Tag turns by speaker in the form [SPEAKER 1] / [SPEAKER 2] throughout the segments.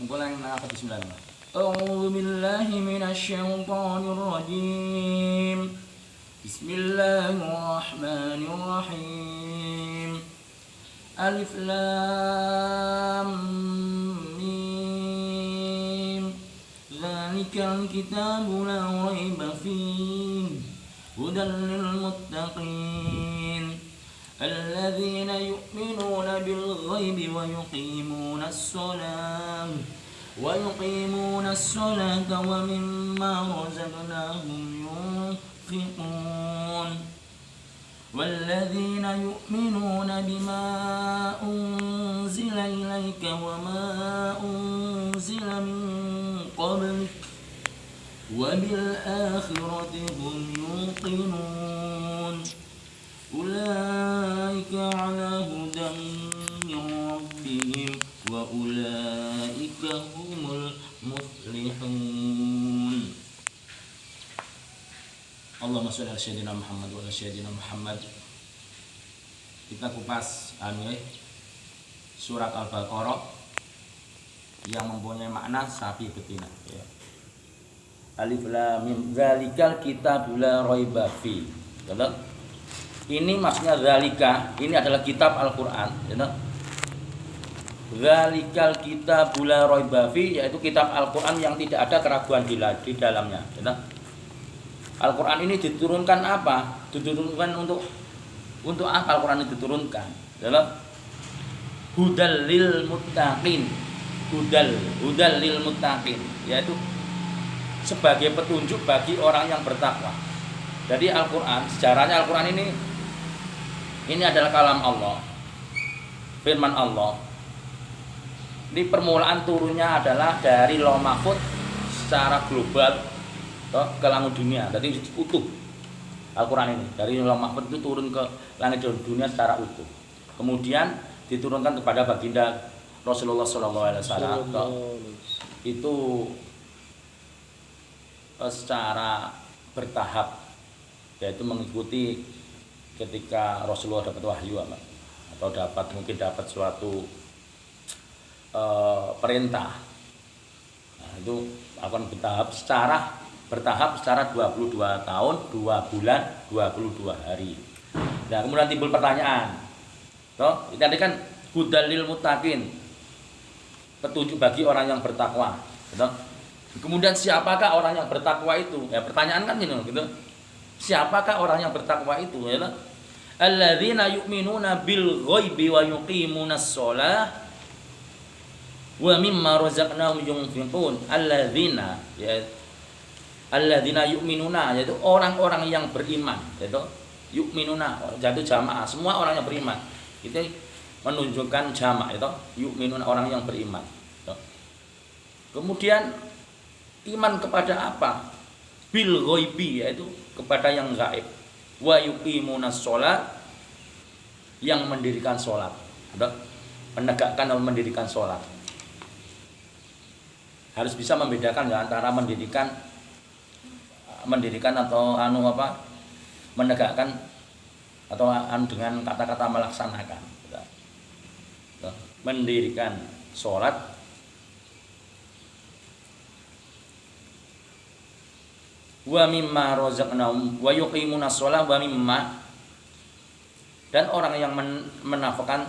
[SPEAKER 1] Mulai apa bismillah. A'udzu billahi minasy syaithanir rajim. Bismillahirrahmanirrahim. Alif lam mim. Dzalikal kitabu la raiba fihi. Hudan lil muttaqin. الذين يؤمنون بالغيب ويقيمون الصلاة ومما رزقناهم ينفقون والذين يؤمنون بما أنزل إليك وما أنزل من قبلك وبالآخرة هم يوقنون Ulaika ala hudan min rabbihim wa ulaika humul muflihun. Allahumma shalli ala sayyidina Muhammad wa ala sayyidina Muhammad. Kita kupas surat Al-Baqarah yang mempunyai makna sapi betina ya. Alif lam mim dzalikal kitabul la raiba fi. Ini maksudnya zalika, ini adalah kitab Al-Qur'an, ya. Zalikal kitabul la raiba fi, yaitu kitab Al-Qur'an yang tidak ada keraguan di dalamnya, ya. Al-Qur'an ini diturunkan apa? Diturunkan untuk apa Al-Qur'an ini diturunkan? Ya. Hudal lil muttaqin. Hudal lil muttaqin, yaitu sebagai petunjuk bagi orang yang bertakwa. Jadi Al-Qur'an, sejarahnya Al-Qur'an ini adalah kalam Allah, firman Allah. Ini permulaan turunnya adalah dari Lauh Mahfuz secara global ke langit dunia. Jadi utuh Al-Quran ini dari Lauh Mahfuz itu turun ke langit dunia secara utuh. Kemudian diturunkan kepada baginda Rasulullah SAW itu secara bertahap, yaitu mengikuti ketika Rasulullah dapat wahyu atau mungkin dapat suatu perintah. Nah, itu akan bertahap secara 22 tahun, 2 bulan, 22 hari. Nah, kemudian timbul pertanyaan. Ini tadi kan hudal lil muttaqin, petunjuk bagi orang yang bertakwa. Kemudian siapakah orang yang bertakwa itu? Ya, pertanyaan kan gitu. Siapakah orang yang bertakwa itu? Ya, alladzina yu'minuna bil ghaibi wa yuqimunas shalah wa mimma razaqnahum yunfiqun. Alladzina yu'minuna, yaitu orang-orang yang beriman, yaitu yu'minuna, jatuh jamaah, semua orang yang beriman. Itu menunjukkan jamaah, itu yu'minuna, orang yang beriman. Kemudian iman kepada apa? Bil ghaibi, yaitu kepada yang gaib. Wa yuqimunas shalah, yang mendirikan sholat, menegakkan atau mendirikan sholat. Harus bisa membedakan ya, antara mendirikan atau menegakkan atau dengan kata-kata melaksanakan. Mendirikan sholat wa mimma razaqnahum wa yuqimunas shalah wa mimma, dan orang yang menafkahkan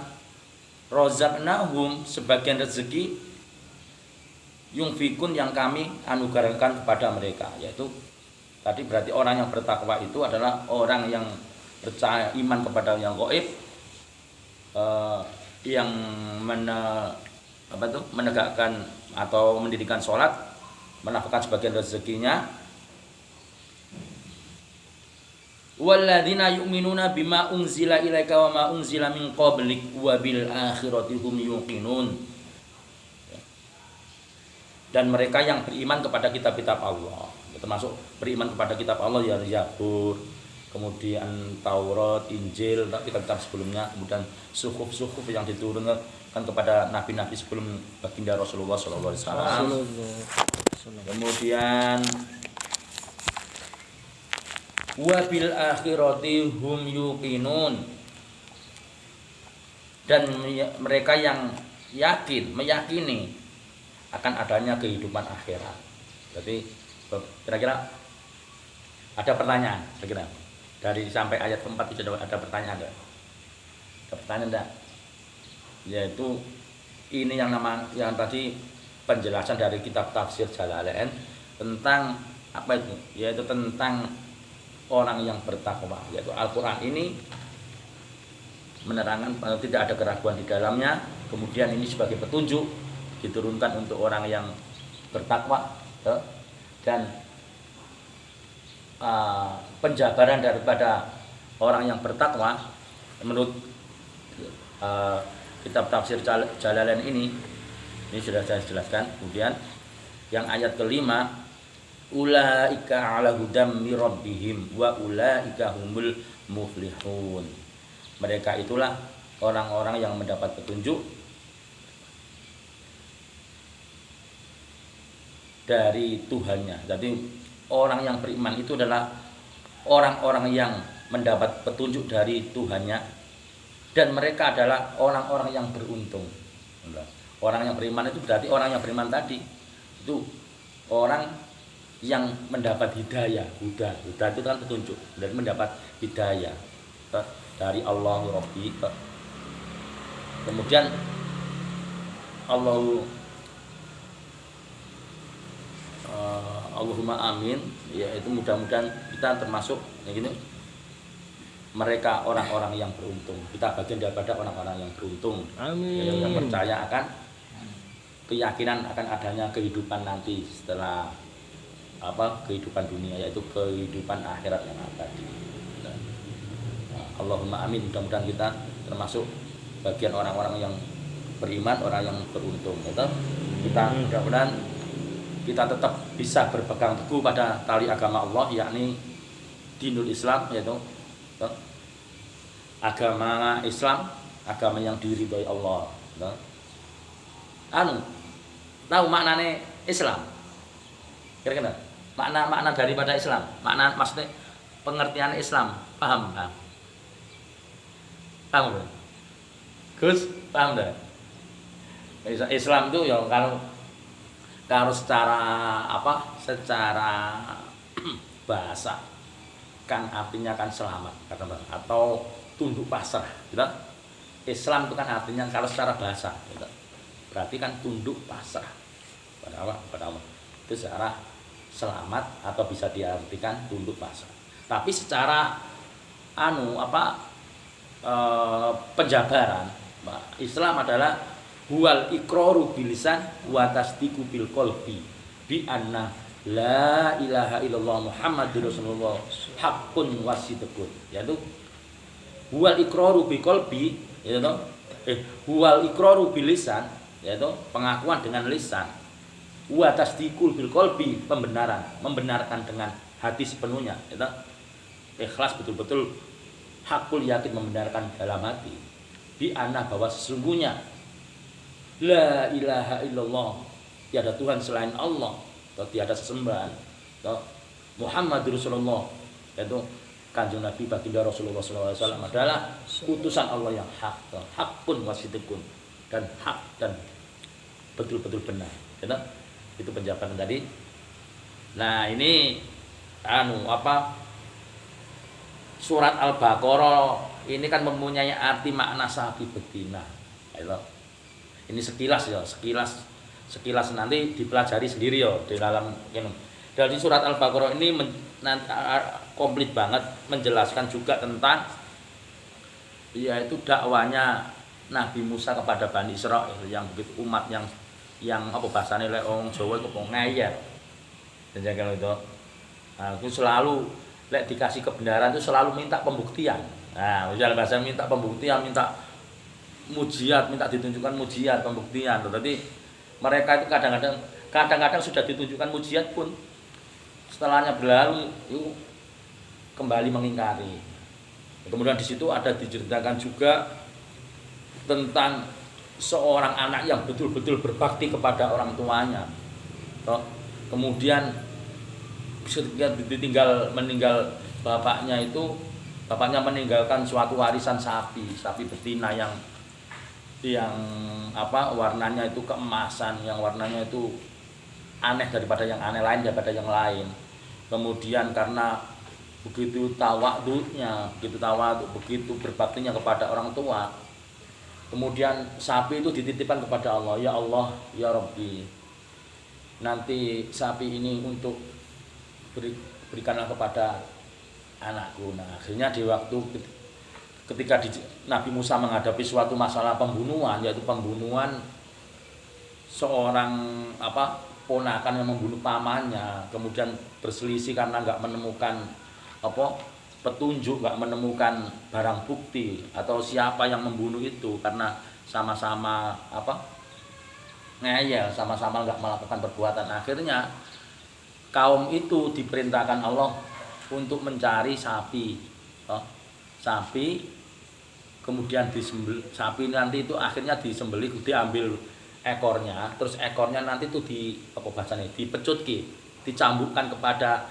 [SPEAKER 1] razaqnahum, sebagian rezeki, yunfikun, yang kami anugerahkan kepada mereka. Yaitu tadi berarti orang yang bertakwa itu adalah orang yang percaya, iman kepada yang gaib, yang menegakkan atau mendirikan sholat, menafkahkan sebagian rezekinya. Walladzina yu'minuna bima unzila ilaika wa ma unzila min qablik wa bil akhirati hum yuqinun. Dan mereka yang beriman kepada kitab-kitab Allah, termasuk beriman kepada kitab Allah ya Zabur, kemudian Taurat, Injil, kitab-kitab sebelumnya, kemudian suhuf yang diturunkan kepada nabi-nabi sebelum baginda Rasulullah SAW. Kemudian wabil akhirati hum yuqinun, dan mereka yang meyakini akan adanya kehidupan akhirat. Jadi kira-kira ada pertanyaan kira-kira dari sampai ayat keempat itu ada pertanyaan enggak? Ada pertanyaan enggak? Yaitu ini yang tadi penjelasan dari kitab tafsir Jalalain tentang apa itu? Yaitu tentang orang yang bertakwa. Yaitu Al-Qur'an ini menerangkan tidak ada keraguan di dalamnya. Kemudian ini sebagai petunjuk diturunkan untuk orang yang bertakwa, dan penjabaran daripada orang yang bertakwa menurut kitab tafsir Jalalain ini sudah saya jelaskan. Kemudian yang ayat kelima, ulaika ala hudam mir rabbihim wa ulaika humul muflihun. Mereka itulah orang-orang yang mendapat petunjuk dari Tuhannya. Jadi orang yang beriman itu adalah orang-orang yang mendapat petunjuk dari Tuhannya, dan mereka adalah orang-orang yang beruntung. Orang yang beriman itu berarti orang yang beriman tadi itu orang yang mendapat hidayah. Huda itu kan petunjuk, dan mendapat hidayah dari Allah Rabbi. Kemudian Allahumma amin, yaitu mudah-mudahan kita termasuk mereka orang-orang yang beruntung. Kita bagian daripada orang-orang yang beruntung. Amin. Yang percaya akan keyakinan akan adanya kehidupan nanti setelah kehidupan dunia, yaitu kehidupan akhirat yang abadi. Allahumma amin, mudah-mudahan kita termasuk bagian orang-orang yang beriman, orang yang beruntung. Kita mudah-mudahan kita tetap bisa berpegang teguh pada tali agama Allah, yakni dinul Islam, yaitu agama Islam, agama yang diridhoi Allah. Tahu maknanya Islam? Kira-kira makna daripada Islam, maksudnya pengertian Islam, paham? Paham belum? Gus, paham enggak? Islam itu ya kalau secara bahasa kan artinya kan selamat, atau tunduk pasrah, gitu. Islam itu kan artinya kalau secara bahasa, gitu, berarti kan tunduk pasrah pada Allah. Itu secara selamat atau bisa diartikan tunduk pasrah. Tapi secara penjabaran, Islam adalah huwal iqraru bil lisan wa tasdiqu bil qalbi bi anna la ilaha illallah Muhammadur Rasulullah haqqun wasidqun. Yaitu huwal iqraru bil qalbi, yaitu huwal iqraru bil lisan, yaitu pengakuan dengan lisan, wa tasdiqul bil qalbi, membenarkan dengan hati sepenuhnya, yaitu ikhlas betul-betul, hakul yakin membenarkan dalam hati, bi anna bahwa sesungguhnya la ilaha illallah, tiada Tuhan selain Allah, atau tiada sesembahan, atau Muhammadur Rasulullah, yaitu Kanjeng Nabi baginda Rasulullah SAW adalah utusan Allah yang hak, hakun wasidikun, dan hak dan betul-betul benar. Itu penjabaran tadi. Nah ini surat Al-Baqarah ini kan mempunyai arti makna sapi betina. Ini sekilas nanti dipelajari sendiri ya di dalam ini. Dari surat Al-Baqarah ini komplit banget menjelaskan juga tentang yaitu dakwanya Nabi Musa kepada Bani Israel, yang begitu umat yang bahasane lek wong Jawa iku ngeyel. Dan kalau itu aku selalu lek dikasih kebenaran itu selalu minta pembuktian. Nah, misalnya bahasa minta pembuktian, minta mujiat, minta ditunjukkan mujiat, pembuktian. Tetapi mereka itu kadang-kadang sudah ditunjukkan mujiat pun setelahnya berlalu itu kembali mengingkari. Kemudian di situ ada diceritakan juga tentang seorang anak yang betul-betul berbakti kepada orang tuanya. Kemudian ketika meninggal bapaknya itu, bapaknya meninggalkan suatu warisan sapi betina yang warnanya itu keemasan, yang warnanya itu aneh daripada yang aneh lain daripada yang lain. Kemudian karena begitu tawaduknya, begitu berbaktinya kepada orang tua, kemudian sapi itu dititipkan kepada Allah. Ya Allah, ya Rabbi, nanti sapi ini untuk berikanlah kepada anakku. Nah, akhirnya di waktu ketika Nabi Musa menghadapi suatu masalah pembunuhan, yaitu pembunuhan seorang ponakan yang membunuh pamannya, kemudian berselisih karena nggak menemukan petunjuk, nggak menemukan barang bukti atau siapa yang membunuh itu, karena sama-sama ngeyel, sama-sama nggak melakukan perbuatan. Akhirnya kaum itu diperintahkan Allah untuk mencari sapi, kemudian disembelih sapi nanti itu, akhirnya disembelih, diambil ekornya, terus ekornya nanti itu dipecutki, dicambukkan kepada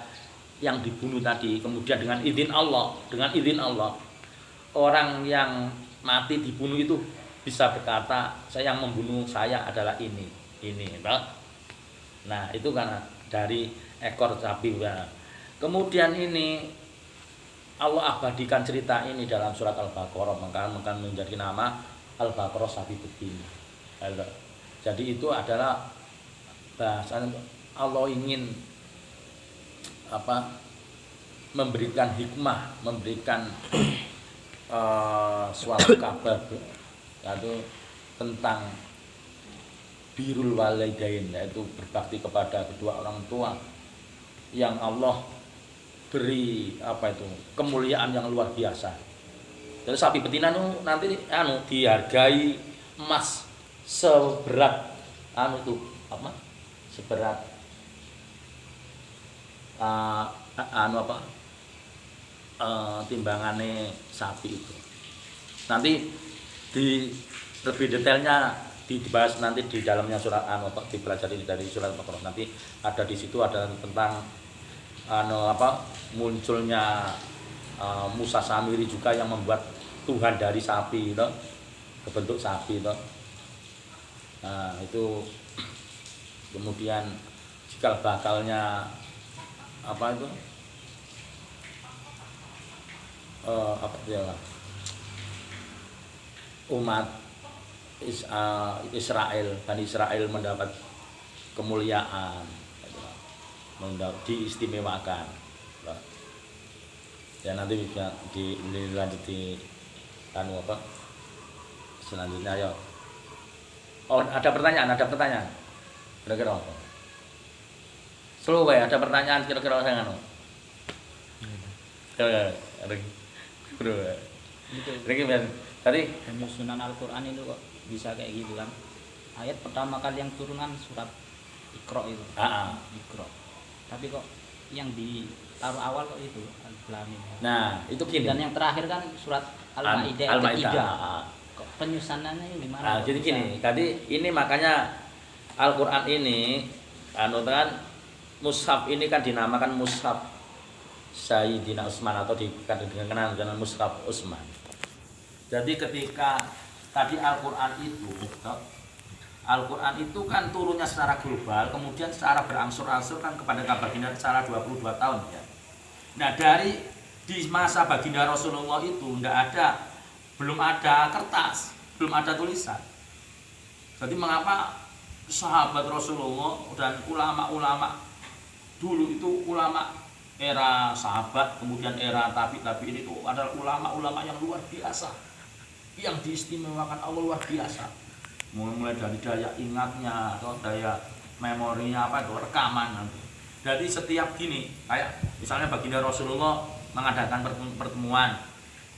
[SPEAKER 1] yang dibunuh tadi. Kemudian dengan izin Allah, orang yang mati dibunuh itu bisa berkata, saya yang membunuh saya adalah ini. Nah, itu karena dari ekor sapi. Kemudian ini Allah abadikan cerita ini dalam surat Al-Baqarah, maka menjadi nama Al-Baqarah sapi betina. Jadi itu adalah bahasan Allah ingin memberikan hikmah, memberikan suatu kabar, yaitu tentang birrul walidain, yaitu berbakti kepada kedua orang tua, yang Allah beri kemuliaan yang luar biasa. Jadi sapi betina itu nanti dihargai emas seberat seberat timbangannya sapi itu. Nanti lebih detailnya dibahas nanti di dalamnya surat dipelajari dari surat Al-Baqarah. Nanti ada di situ, ada tentang munculnya Musa Samiri juga yang membuat Tuhan dari sapi itu, kebentuk sapi itu. Nah, itu kemudian cikal bakalnya umat Israel, Bani Israel mendapat kemuliaan, diistimewakan. Ya nanti bisa dilanjuti selanjutnya ya. Ada pertanyaan. Kira-kira apa? Slow ya, ada pertanyaan kira-kira saya tadi
[SPEAKER 2] penyusunan Al-Quran itu kok bisa kayak gitu kan? Ayat pertama kali yang turun kan surat Iqra itu. Iqra. Tapi kok yang ditaruh awal kok itu Al-Lam.
[SPEAKER 1] Nah, itu gini.
[SPEAKER 2] Dan yang terakhir kan surat Al-Maidah ketiga. Kok penyusunannya gimana?
[SPEAKER 1] Jadi gini, tadi ini makanya Al-Quran ini mushaf ini kan dinamakan mushaf Sayyidina Utsman atau dikenal dengan mushaf Utsman. Jadi ketika tadi Al-Quran itu kan turunnya secara global, kemudian secara berangsur-angsur kan kepada baginda secara 22 tahun ya. Nah, di masa baginda Rasulullah itu belum ada kertas, belum ada tulisan. Jadi mengapa sahabat Rasulullah dan ulama-ulama dulu itu, ulama era sahabat, kemudian era tabi'in itu adalah ulama-ulama yang luar biasa, yang diistimewakan Allah luar biasa. Mulai dari daya ingatnya atau daya memorinya rekaman nanti. Jadi setiap gini, kayak misalnya baginda Rasulullah mengadakan pertemuan,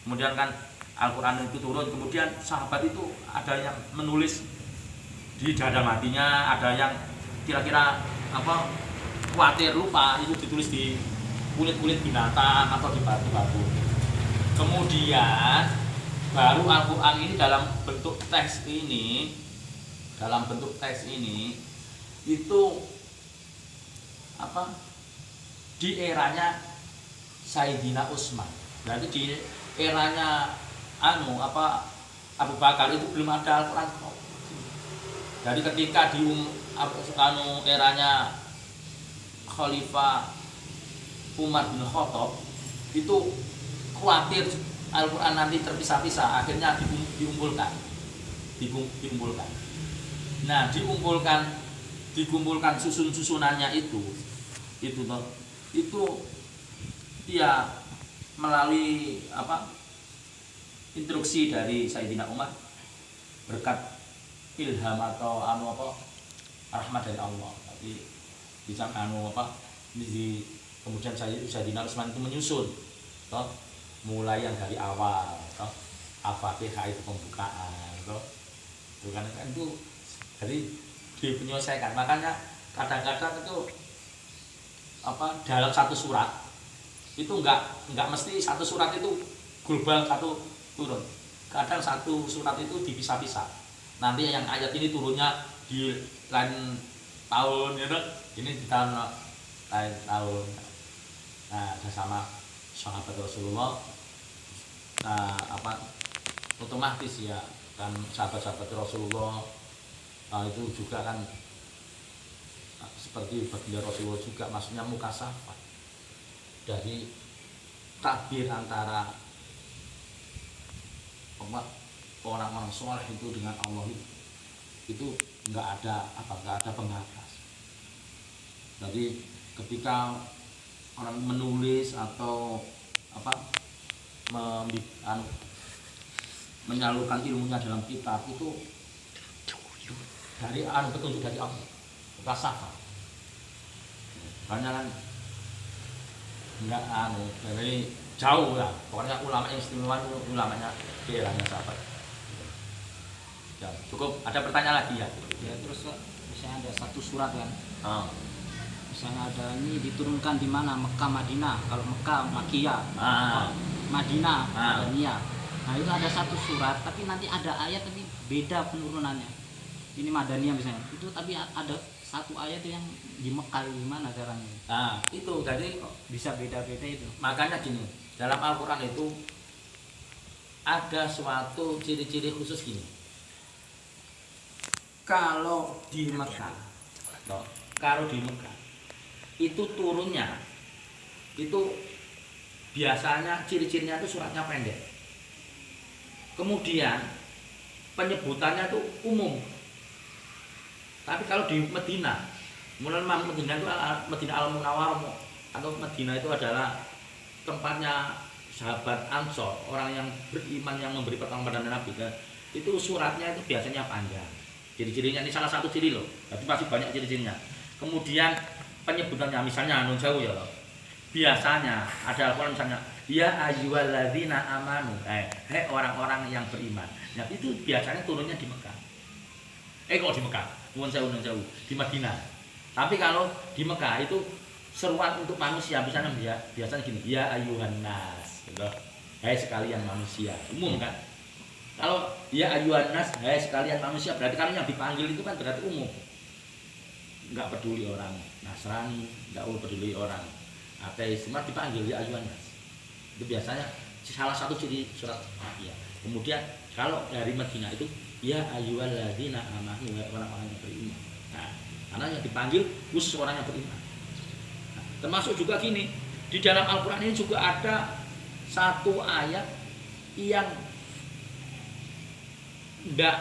[SPEAKER 1] kemudian kan Al-Quran itu turun, kemudian sahabat itu ada yang menulis di dada matinya, ada yang kira-kira khawatir lupa, itu ditulis di kulit-kulit binatang atau di batu-batu. Kemudian baru Al-Quran ini dalam bentuk teks ini itu apa, di eranya Sayyidina Utsman. Berarti di eranya Abu Bakar itu belum ada Al-Quran. Jadi ketika di eranya Khalifah Umar bin Khattab itu khawatir Al-Quran nanti terpisah-pisah, akhirnya dikumpulkan. Nah, dikumpulkan susunannya itu ya melalui instruksi dari Sayyidina Umar, berkat ilham atau rahmat dari Allah. Tapi bisa kemudian Sayyidina Utsman itu menyusun mulai yang dari awal Al-Fatihah itu pembukaan itu kan itu jadi dipenyelesaikan. Makanya kadang-kadang itu dalam satu surat itu enggak mesti satu surat itu global satu turun. Kadang satu surat itu dipisah-pisah. Nanti yang ayat ini turunnya di lain tahun gitu. Ini di tahun lain tahun. Nah, sama sahabat Rasulullah otomatis ya kan, sahabat-sahabat Rasulullah itu juga kan seperti baginda Rasulullah juga, maksudnya mukasafah dari takbir antara orang-orang soleh itu dengan Allah itu nggak ada pembatas. Jadi ketika orang menulis atau menyalurkan ilmunya dalam kitab itu dari petunjuk dari Allah, mukasafah. Karena kan enggak dari jauh lah, pokoknya ulama yang istimewa itu ulamanya kiranya sahabat. Ya, cukup. Ada pertanyaan lagi ya?
[SPEAKER 2] Ya, terus misalnya ada satu surat kan, misalnya ada ini diturunkan di mana, Mekah, Madinah. Kalau Mekah Makkiyah, Madinah Madaniyah. Nah itu ada satu surat, tapi nanti ada ayat tapi beda penurunannya. Ini Madaniyah misalnya, itu tapi ada satu ayat yang di Mekah, gimana caranya?
[SPEAKER 1] Nah itu jadi
[SPEAKER 2] bisa beda-beda itu.
[SPEAKER 1] Makanya gini, dalam Al-Quran itu ada suatu ciri-ciri khusus gini. Kalau di Mekah itu turunnya itu biasanya ciri-cirinya itu suratnya pendek. Kemudian penyebutannya itu umum. Tapi kalau di Medina, mulai Medina itu Medina Al-Munawwarah atau Medina itu adalah tempatnya sahabat Ansor, orang yang beriman yang memberi pertolongan pada Nabi. Dan itu suratnya itu biasanya panjang. Ciri-cirinya ini salah satu ciri loh. Tapi pasti banyak ciri-cirinya. Kemudian penyebutannya misalnya nun jauh ya loh. Biasanya ada Al-Quran misalnya ya ayyuhalladzina amanu, hai orang-orang yang beriman. Nah itu biasanya turunnya di Mekah. Kalau di Mekah, nun jauh di Madinah. Tapi kalau di Mekah itu seruan untuk manusia, biasanya gini, ya ayyuhan nas, gitu. Hai sekalian manusia, umum kan. Kalau ya ayyuhan nas, hai sekalian manusia, berarti kalau yang dipanggil itu kan berarti umum. Enggak peduli orang Nasrani, enggak peduli orang ateis, cuma dipanggil ya ayyuhan nas. Itu biasanya salah satu ciri surat Makkiyah. Kemudian kalau dari Madinah itu ya ayyuhalladzina amanu, orang-orang yang beriman. Nah, karena yang dipanggil khusus orang yang beriman. Nah, termasuk juga gini, di dalam Al-Quran ini juga ada satu ayat yang enggak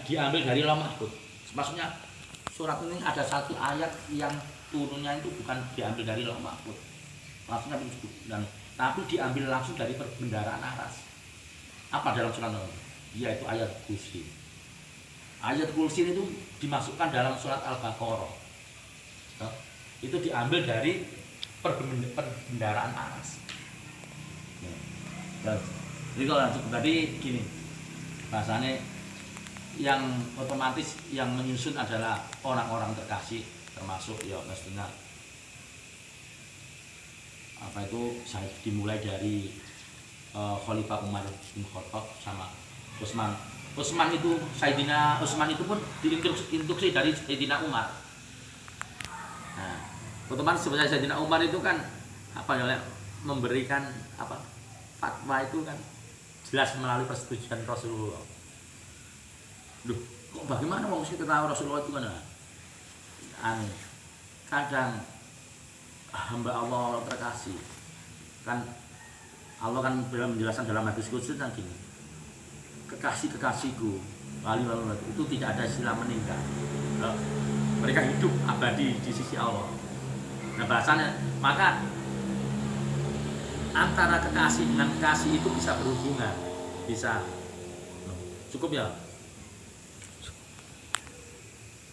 [SPEAKER 1] diambil dari Lauh Mahfuz. Maksudnya surat ini ada satu ayat yang turunnya itu bukan diambil dari Lauh Mahfuz. Maksudnya tapi diambil langsung dari perbendaharaan aras. Apa dalam surat itu? Yaitu ayat kursi. Ayat kursi itu dimasukkan dalam surat Al-Baqarah. Itu diambil dari perbendaharaan aras. Jadi kalau tadi gini, bahasanya yang otomatis yang menyusun adalah orang-orang terkasih termasuk ya mestinya apa itu dimulai dari Khalifah Umar bin Khattab sama Utsman. Utsman itu Sayyidina Utsman itu pun diinstruksi dari Sayyidina Umar. Nah, otomatis sebenarnya Sayyidina Umar itu kan apa ya, memberikan apa fatwa itu kan jelas melalui persetujuan Rasulullah. Duh, kok bagaimana mau kita tahu Rasulullah itu kan kadang hamba Allah terkasih kan, Allah kan menjelaskan dalam hadis qudsi kan gini, kekasih-kekasihku wali itu tidak ada istilah meninggal, mereka hidup abadi di sisi Allah. Nah bahasanya, maka antara kekasih dengan kekasih itu bisa berhubungan, bisa cukup ya.